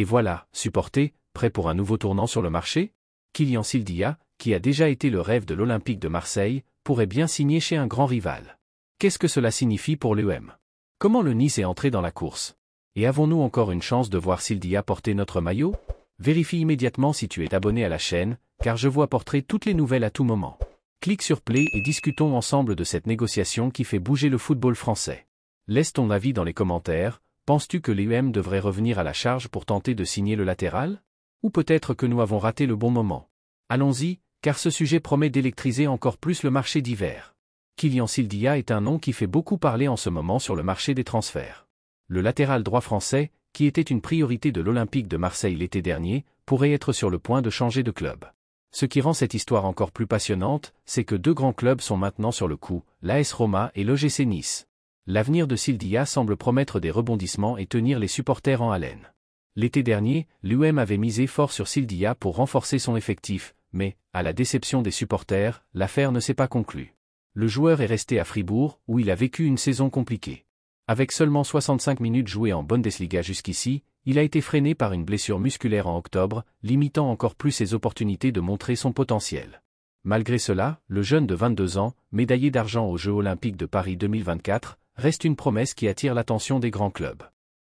Et voilà, supporté, prêt pour un nouveau tournant sur le marché? Kylian Sildia, qui a déjà été le rêve de l'Olympique de Marseille, pourrait bien signer chez un grand rival. Qu'est-ce que cela signifie pour l'UM? Comment le Nice est entré dans la course? Et avons-nous encore une chance de voir Sildia porter notre maillot? Vérifie immédiatement si tu es abonné à la chaîne, car je vois porter toutes les nouvelles à tout moment. Clique sur Play et discutons ensemble de cette négociation qui fait bouger le football français. Laisse ton avis dans les commentaires. Penses-tu que l'UM devrait revenir à la charge pour tenter de signer le latéral? Ou peut-être que nous avons raté le bon moment? Allons-y, car ce sujet promet d'électriser encore plus le marché d'hiver. Kylian Sildia est un nom qui fait beaucoup parler en ce moment sur le marché des transferts. Le latéral droit français, qui était une priorité de l'Olympique de Marseille l'été dernier, pourrait être sur le point de changer de club. Ce qui rend cette histoire encore plus passionnante, c'est que deux grands clubs sont maintenant sur le coup, l'AS Roma et l'OGC Nice. L'avenir de Sildia semble promettre des rebondissements et tenir les supporters en haleine. L'été dernier, l'UM avait misé fort sur Sildia pour renforcer son effectif, mais, à la déception des supporters, l'affaire ne s'est pas conclue. Le joueur est resté à Fribourg, où il a vécu une saison compliquée. Avec seulement 65 minutes jouées en Bundesliga jusqu'ici, il a été freiné par une blessure musculaire en octobre, limitant encore plus ses opportunités de montrer son potentiel. Malgré cela, le jeune de 22 ans, médaillé d'argent aux Jeux Olympiques de Paris 2024, reste une promesse qui attire l'attention des grands clubs.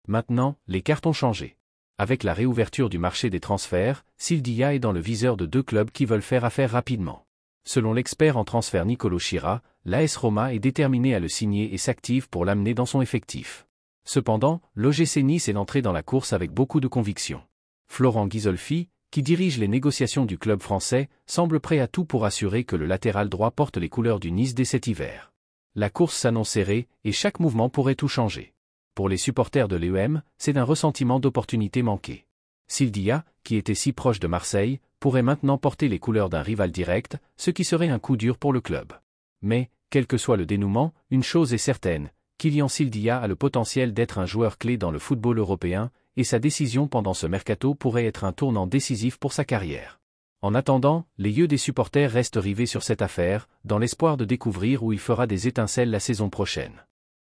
Maintenant, les cartes ont changé. Avec la réouverture du marché des transferts, Sildia est dans le viseur de deux clubs qui veulent faire affaire rapidement. Selon l'expert en transfert Nicolo Schira, l'AS Roma est déterminé à le signer et s'active pour l'amener dans son effectif. Cependant, l'OGC Nice est entré dans la course avec beaucoup de conviction. Florent Ghisolfi, qui dirige les négociations du club français, semble prêt à tout pour assurer que le latéral droit porte les couleurs du Nice dès cet hiver. La course s'annonce serrée, et chaque mouvement pourrait tout changer. Pour les supporters de l'UM, c'est un ressentiment d'opportunité manquée. Sildia, qui était si proche de Marseille, pourrait maintenant porter les couleurs d'un rival direct, ce qui serait un coup dur pour le club. Mais, quel que soit le dénouement, une chose est certaine, Kylian Sildia a le potentiel d'être un joueur clé dans le football européen, et sa décision pendant ce mercato pourrait être un tournant décisif pour sa carrière. En attendant, les yeux des supporters restent rivés sur cette affaire, dans l'espoir de découvrir où il fera des étincelles la saison prochaine.